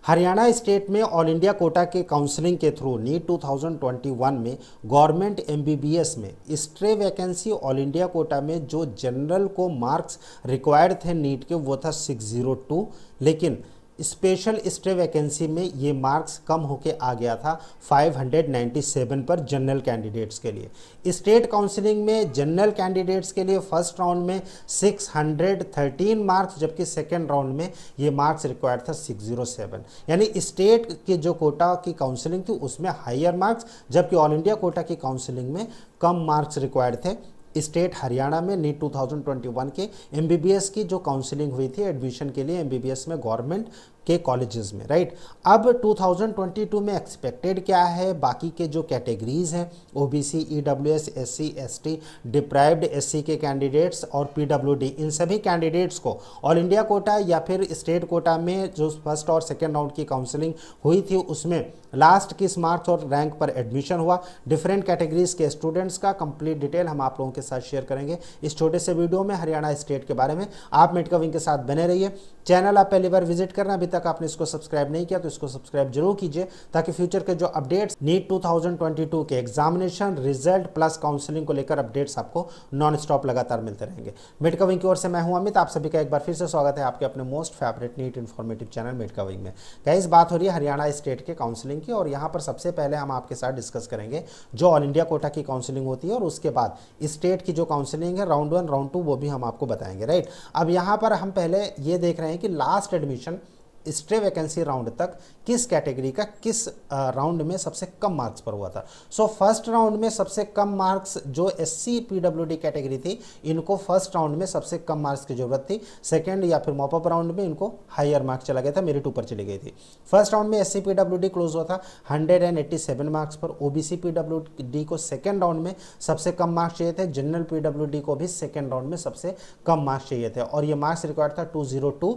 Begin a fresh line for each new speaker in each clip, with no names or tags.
Haryana state में all India quota के counselling के थ्रू नीट 2021 में गवर्नमेंट एमबीबीएस में stray vacancy all India quota में जो जनरल को मार्क्स रिक्वायर्ड थे नीट के वो था 602, लेकिन स्पेशल स्टे वैकेंसी में ये मार्क्स कम होके आ गया था 597 पर जनरल कैंडिडेट्स के लिए। स्टेट काउंसलिंग में जनरल कैंडिडेट्स के लिए फर्स्ट राउंड में 613 मार्क्स, जबकि सेकेंड राउंड में ये मार्क्स रिक्वायर्ड था 607। यानी स्टेट की जो कोटा की काउंसलिंग थी उसमें हायर मार्क्स, जबकि ऑल इंडिया कोटा की काउंसलिंग में कम मार्क्स रिक्वायर्ड थे। स्टेट हरियाणा में नीट 2021 के एमबीबीएस की जो काउंसलिंग हुई थी एडमिशन के लिए एमबीबीएस में गवर्नमेंट के कॉलेजेस में, राइट। अब 2022 में एक्सपेक्टेड क्या है, बाकी के जो कैटेगरीज हैं OBC, EWS, SC, ST, deprived SC के कैंडिडेट्स और पीडब्ल्यूडी, इन सभी कैंडिडेट्स को ऑल इंडिया कोटा या फिर स्टेट कोटा में जो फर्स्ट और सेकेंड राउंड की काउंसलिंग हुई थी उसमें लास्ट किस मार्क्स और रैंक पर एडमिशन हुआ, डिफरेंट कैटेगरीज के स्टूडेंट्स का कंप्लीट डिटेल हम आप लोगों के साथ शेयर करेंगे इस छोटे से वीडियो में हरियाणा स्टेट के बारे में। आप मेडिका विंग के साथ बने रहिए। चैनल आप पहली बार विजिट करना, अभी तक आपने इसको सब्सक्राइब नहीं किया तो इसको सब्सक्राइब जरूर कीजिए ताकि फ्यूचर के जो अपडेट्स नीट 2022 के एग्जामिनेशन रिजल्ट प्लस काउंसलिंग को लेकर अपडेट्स आपको नॉन स्टॉप लगातार मिलते रहेंगे। मेडिका विंग की ओर से मैं हूं अमित, आप सभी का एक बार फिर से स्वागत है आपके अपने most favourite neat informative channel Medica Wing में। गाइस, बात हो रही है हरियाणा स्टेट के काउंसलिंग की और यहाँ पर सबसे पहले हम आपके साथ डिस्कस करेंगे जो ऑल इंडिया कोटा की काउंसलिंग होती है और उसके बाद स्टेट की जो काउंसलिंग है राउंड 1 राउंड 2 वो भी हम आपको बताएंगे, राइट। अब यहाँ पर हम पहले ये देख रहे हैं कि last admission stay vacancy round तक किस कैटेगरी का किस राउंड में सबसे कम मार्क्स पर हुआ था। सो फर्स्ट राउंड में सबसे कम मार्क्स जो एससी पीडब्ल्यूडी कैटेगरी थी इनको फर्स्ट राउंड में सबसे कम मार्क्स की जरूरत थी। सेकंड या फिर मॉपअप राउंड में इनको हायर मार्क्स चला गया था, मेरिट ऊपर चली गई थी। फर्स्ट राउंड में एससी पीडब्ल्यूडी क्लोज हुआ था 187 मार्क्स पर। ओबीसी पीडब्ल्यूडी को सेकेंड राउंड में सबसे कम मार्क्स चाहिए थे, जनरल पीडब्ल्यूडी को भी सेकेंड राउंड में सबसे कम मार्क्स चाहिए थे और ये मार्क्स रिक्वायर्ड था 202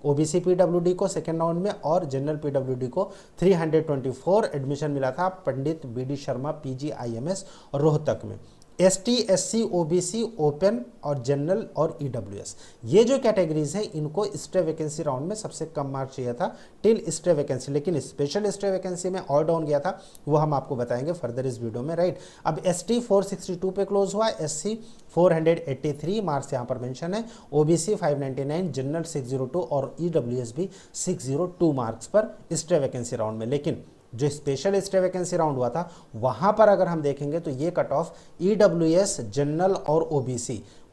ओबीसी पीडब्ल्यूडी को सेकेंड राउंड में और जनरल पीडब्ल्यूडी को 324। एडमिशन मिला था पंडित बीडी शर्मा पीजीआईएमएस रोहतक में। एसटी, एससी, ओबीसी, ओपन और जनरल और ईडब्ल्यूएस ये जो कैटेगरीज हैं इनको स्टे वैकेंसी राउंड में सबसे कम मार्क्स चाहिए था टिल स्टे वैकेंसी, लेकिन स्पेशल स्टे वैकेंसी में और डाउन गया था वो हम आपको बताएंगे फर्दर इस वीडियो में, राइट। अब एसटी 462 पे क्लोज हुआ, एससी 483 मार्क्स यहाँ पर मेंशन है, ओबीसी 599, जनरल 602 और ईडब्ल्यूएस भी 602 मार्क्स पर स्टे वैकेंसी राउंड में। लेकिन जो स्पेशल स्टे वैकेंसी राउंड हुआ था वहां पर अगर हम देखेंगे तो ये कट ऑफ ईडब्ल्यूएस, जनरल और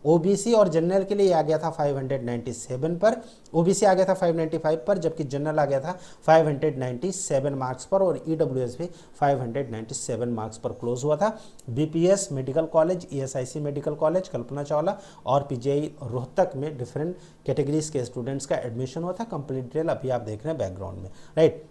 ओबीसी और जनरल के लिए आ गया था 597 पर, ओबीसी आ गया था 595 पर, जबकि जनरल आ गया था 597 मार्क्स पर और ईडब्ल्यूएस भी 597 मार्क्स पर क्लोज हुआ था। BPS medical college, ESIC medical college, Kalpana Chawla और पीजीआई रोहतक में डिफरेंट कैटेगरीज के स्टूडेंट्स का एडमिशन हुआ था। कंप्लीट डिटेल अभी आप देख रहे हैं बैकग्राउंड में, राइट।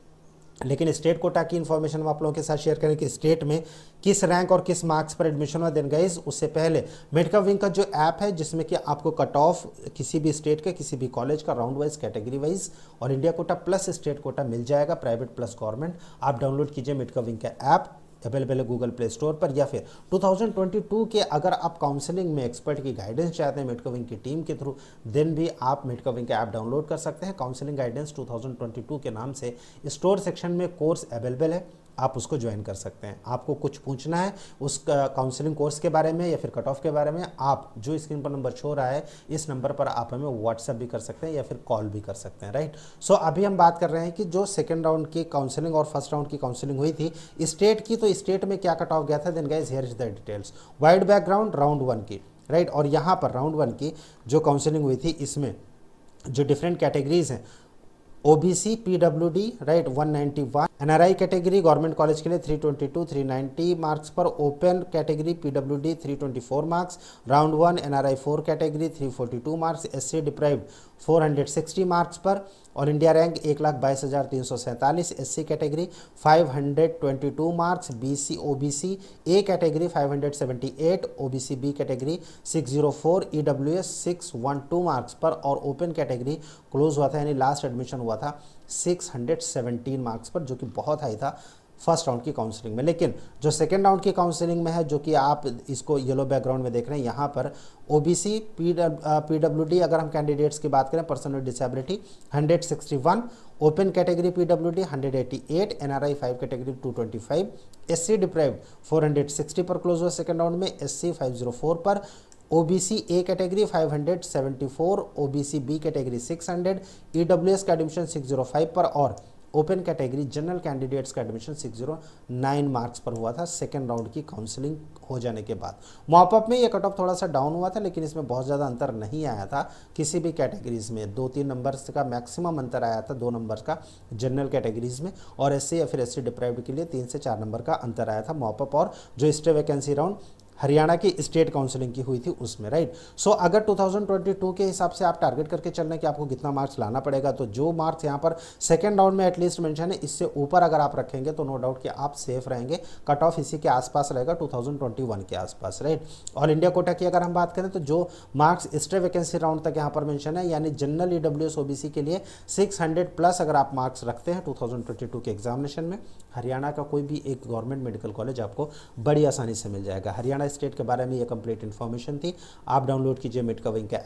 लेकिन स्टेट कोटा की इन्फॉर्मेशन हम आप लोगों के साथ शेयर करें कि स्टेट में किस रैंक और किस मार्क्स पर एडमिशन हुआ। देन गाइस, उससे पहले मेडिका विंग का जो ऐप है जिसमें कि आपको कट ऑफ किसी भी स्टेट के किसी भी कॉलेज का राउंड वाइज कैटेगरी वाइज और India quota plus state quota मिल जाएगा, प्राइवेट प्लस गवर्नमेंट। आप डाउनलोड कीजिए मेडिका विंग का ऐप, अवेलेबल है गूगल प्ले स्टोर पर, या फिर 2022 के अगर आप काउंसलिंग में एक्सपर्ट की गाइडेंस चाहते हैं मेडिका विंग की टीम के थ्रू देन भी आप मेडिका विंग का ऐप डाउनलोड कर सकते हैं। काउंसलिंग गाइडेंस 2022 के नाम से स्टोर सेक्शन में कोर्स अवेलेबल है, आप उसको ज्वाइन कर सकते हैं। आपको कुछ पूछना है उस काउंसलिंग कोर्स के बारे में या फिर कट ऑफ के बारे में, आप जो स्क्रीन पर नंबर शो रहा है इस नंबर पर आप हमें व्हाट्सएप भी कर सकते हैं या फिर कॉल भी कर सकते हैं, राइट। सो अभी हम बात कर रहे हैं कि जो सेकंड राउंड की काउंसलिंग और फर्स्ट राउंड की काउंसलिंग हुई थी स्टेट की, तो स्टेट में क्या कट ऑफ गया था। Then guys, here is the details. Wide background round 1 की, राइट। और यहाँ पर राउंड 1 की जो काउंसलिंग हुई थी इसमें जो डिफरेंट कैटेगरीज हैं OBC PWD, right, 191, NRI category government college के लिए 322 390 मार्क्स पर, open category PWD 324 marks, round 1 NRI 4 category 342 marks, SC deprived 460 marks पर, और India rank 1,22,347, SC category 522 marks, BC OBC A category 578, OBC B category 604, EWS 612 marks पर और open category close हुआ था यानी लास्ट एडमिशन हुआ था 617 मार्क्स पर, जो कि बहुत हाई था फर्स्ट राउंड की काउंसलिंग में। लेकिन जो सेकेंड राउंड की काउंसलिंग में है जो कि आप इसको येलो बैकग्राउंड में देख रहे हैं, यहाँ पर ओबीसी पीडब्ल्यूडी अगर हम कैंडिडेट्स की बात करें person with disability 161, open category PWD 188, NRI 5 category 225, SC deprived 460 पर क्लोज हुआ सेकंड राउंड में, एससी 504 पर, OBC A category 574, OBC B category 600, EWS का एडमिशन 605 पर और ओपन कैटेगरी जनरल कैंडिडेट्स का एडमिशन 609 मार्क्स पर हुआ था सेकेंड राउंड की काउंसलिंग हो जाने के बाद। मॉपअप में ये कट ऑफ थोड़ा सा डाउन हुआ था, लेकिन इसमें बहुत ज़्यादा अंतर नहीं आया था किसी भी कैटेगरीज में। 2-3 नंबर्स का मैक्सिमम अंतर आया था, 2 नंबर्स का जनरल कैटेगरीज में, और एससी या फिर एससी डिप्राइव्ड के लिए 3 से 4 नंबर का अंतर आया था मॉपअप और जो स्टे वैकेंसी राउंड हरियाणा की स्टेट काउंसलिंग की हुई थी उसमें, राइट। सो अगर 2022 के हिसाब से आप टारगेट करके चल रहे हैं कि आपको कितना मार्क्स लाना पड़ेगा, तो जो मार्क्स यहाँ पर सेकंड राउंड में एटलीस्ट मेंशन है, इससे ऊपर अगर आप रखेंगे तो नो डाउट कि आप सेफ रहेंगे। कट ऑफ इसी के आसपास रहेगा 2021 के आसपास, राइट। ऑल इंडिया कोटा की अगर हम बात करें तो जो मार्क्स स्टे वैकेंसी राउंड तक यहाँ पर मेंशन है, यानी जनरल ईडब्ल्यूएस ओबीसी के लिए 600 प्लस अगर आप मार्क्स रखते हैं 2022 के एग्जामिनेशन में, हरियाणा का कोई भी एक गवर्नमेंट मेडिकल कॉलेज आपको बड़ी आसानी से मिल जाएगा। हरियाणा स्टेट के बारे में ये कंप्लीट इन्फॉर्मेशन थी। आप डाउनलोड कीजिए मेडकविंग का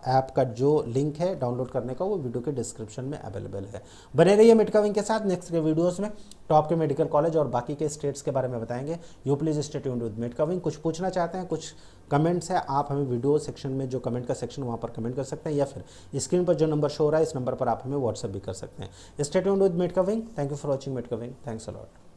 ऐप का जो लिंक है डाउनलोड करने का वो वीडियो के डिस्क्रिप्शन में अवेलेबल है। बने रहिए मेडकविंग के साथ। नेक्स्ट के वीडियोस में टॉप के मेडिकल कॉलेज और बाकी के स्टेट्स के बारे में बताएंगे। You please stay tuned with Medicwing. कुछ पूछना चाहते हैं, कुछ कमेंट्स है, आप हमें वीडियो सेक्शन में जो कमेंट का सेक्शन वहाँ पर कमेंट कर सकते हैं, या फिर स्क्रीन पर जो नंबर शो हो रहा है इस नंबर पर आप हमें व्हाट्सएप भी कर सकते हैं। Stay tuned with Medicwing. Thank you for watching Medicwing. Thanks a lot.